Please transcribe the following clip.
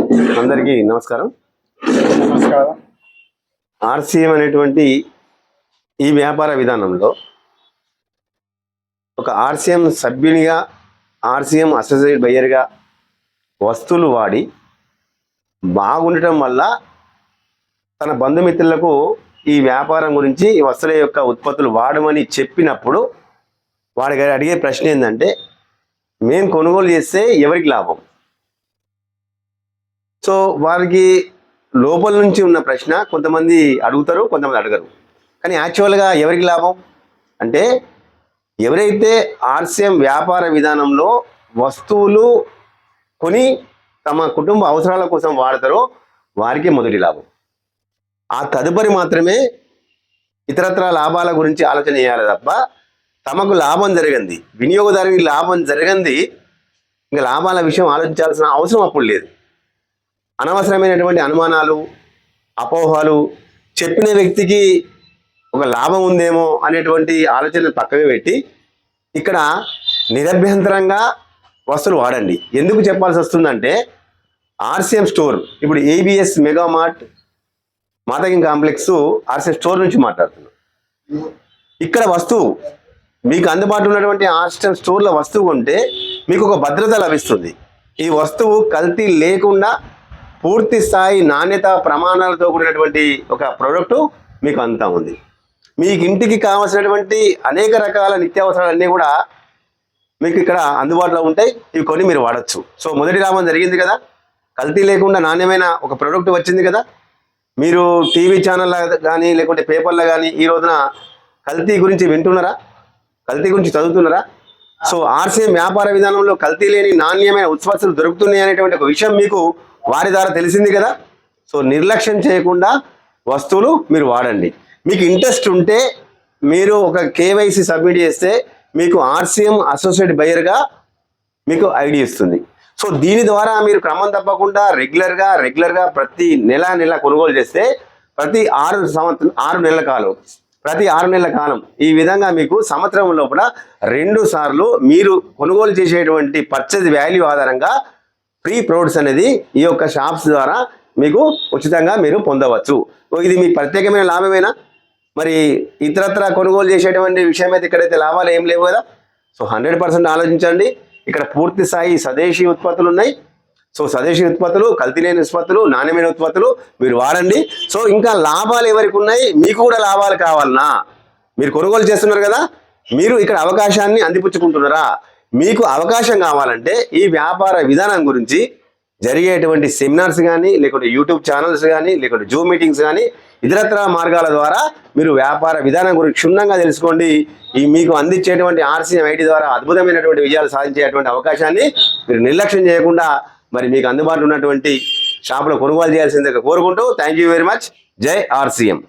అందరికీ నమస్కారం. నమస్కారం. ఆర్సీఎం అనేటువంటి ఈ వ్యాపార విధానంలో ఒక ఆర్సీఎం సభ్యునిగా, ఆర్సీఎం అసోసియేట్ బయ్యర్గా వస్తువులు వాడి బాగుండటం వల్ల తన బంధుమిత్రులకు ఈ వ్యాపారం గురించి, ఈ వస్తువుల యొక్క ఉత్పత్తులు వాడమని చెప్పినప్పుడు వాడికి అడిగే ప్రశ్న ఏంటంటే, మేము కొనుగోలు చేస్తే ఎవరికి లాభం? సో వారికి లోపల నుంచి ఉన్న ప్రశ్న కొంతమంది అడుగుతారు, కొంతమంది అడగరు. కానీ యాక్చువల్గా ఎవరికి లాభం అంటే, ఎవరైతే ఆర్సీఎం వ్యాపార విధానంలో వస్తువులు కొని తమ కుటుంబ అవసరాల కోసం వాడతారో వారికి మొదటి లాభం. ఆ తదుపరి మాత్రమే ఇతరత్ర లాభాల గురించి ఆలోచన చేయాలి తప్ప, తమకు లాభం జరిగింది, వినియోగదారునికి లాభం జరిగింది, ఇంకా లాభాల విషయం ఆలోచించాల్సిన అవసరం అప్పుడు లేదు. అనవసరమైనటువంటి అనుమానాలు, అపోహలు, చెప్పిన వ్యక్తికి ఒక లాభం ఉందేమో అనేటువంటి ఆలోచన పక్కకు పెట్టి ఇక్కడ నిరభ్యంతరంగా వస్తువులు వాడండి. ఎందుకు చెప్పాల్సి వస్తుందంటే, ఆర్సీఎం స్టోర్, ఇప్పుడు ఏబిఎస్ మెగా మార్ట్, మాతాగిన్ కాంప్లెక్స్ ఆర్సీఎం స్టోర్ నుంచి మాట్లాడుతున్నాం. ఇక్కడ వస్తువు మీకు అందుబాటులో ఉన్నటువంటి ఆర్సీఎం స్టోర్లో వస్తువు కొంటే మీకు ఒక భద్రత లభిస్తుంది. ఈ వస్తువు కల్తీ లేకుండా పూర్తి స్థాయి నాణ్యత ప్రమాణాలతో కూడినటువంటి ఒక ప్రోడక్టు మీకు అంతా ఉంది. మీకు ఇంటికి కావాల్సినటువంటి అనేక రకాల నిత్యావసరాలన్నీ కూడా మీకు ఇక్కడ అందుబాటులో ఉంటాయి. ఇవి కొని మీరు వాడచ్చు. సో మొదటి లాభం జరిగింది కదా, కల్తీ లేకుండా నాణ్యమైన ఒక ప్రోడక్ట్ వచ్చింది కదా. మీరు టీవీ ఛానల్లో కానీ లేకుంటే పేపర్లో కానీ ఈ రోజున కల్తీ గురించి వింటున్నారా? కల్తీ గురించి చదువుతున్నారా? సో ఆర్సీఎం వ్యాపార విధానంలో కల్తీ లేని నాణ్యమైన ఉత్పత్తులు దొరుకుతున్నాయి అనేటువంటి ఒక విషయం మీకు వారి ద్వారా తెలిసింది కదా. సో నిర్లక్ష్యం చేయకుండా వస్తువులు మీరు వాడండి. మీకు ఇంట్రెస్ట్ ఉంటే మీరు ఒక కేవైసీ సబ్మిట్ చేస్తే మీకు ఆర్సీఎం అసోసియేట్ బయ్యర్గా మీకు ఐడి ఇస్తుంది. సో దీని ద్వారా మీరు క్రమం తప్పకుండా రెగ్యులర్గా ప్రతి నెల కొనుగోలు చేస్తే ప్రతి 6 నెలల కాలం, ప్రతి 6 నెలల కాలం ఈ విధంగా మీకు సంవత్సరం లోపల 2 సార్లు మీరు కొనుగోలు చేసేటువంటి పర్చేజ్ వాల్యూ ఆధారంగా ఫ్రీ ప్రొడక్ట్స్ అనేది ఈ యొక్క షాప్స్ ద్వారా మీకు ఉచితంగా మీరు పొందవచ్చు. ఇది మీ ప్రత్యేకమైన లాభమేనా? మరి ఇతరత్ర కొనుగోలు చేసేటువంటి విషయం అయితే ఇక్కడైతే లాభాలు ఏం లేవు కదా. సో 100% ఆలోచించండి. ఇక్కడ పూర్తి స్థాయి స్వదేశీ ఉత్పత్తులు ఉన్నాయి. సో స్వదేశీ ఉత్పత్తులు, కల్తీ లేని ఉత్పత్తులు, నాణ్యమైన ఉత్పత్తులు మీరు వాడండి. సో ఇంకా లాభాలు ఎవరికి ఉన్నాయి, మీకు కూడా లాభాలు కావాలన్నా, మీరు కొనుగోలు చేస్తున్నారు కదా, మీరు ఇక్కడ అవకాశాన్ని అందిపుచ్చుకుంటున్నారా? మీకు అవకాశం కావాలంటే ఈ వ్యాపార విధానం గురించి జరిగేటువంటి సెమినార్స్ కానీ, లేకుంటే యూట్యూబ్ ఛానల్స్ కానీ, లేకుంటే జూమ్ మీటింగ్స్ కానీ, ఇతరత్ర మార్గాల ద్వారా మీరు వ్యాపార విధానం గురించి క్షుణ్ణంగా తెలుసుకోండి. ఈ మీకు అందించేటువంటి ఆర్సీఎం ఐడి ద్వారా అద్భుతమైనటువంటి విజయాలు సాధించేటువంటి అవకాశాన్ని మీరు నిర్లక్ష్యం చేయకుండా మరి మీకు అందుబాటులో ఉన్నటువంటి షాపులో కొనుగోలు చేయాల్సిందిగా కోరుకుంటూ, థ్యాంక్ యూ వెరీ మచ్. జై ఆర్సీఎం.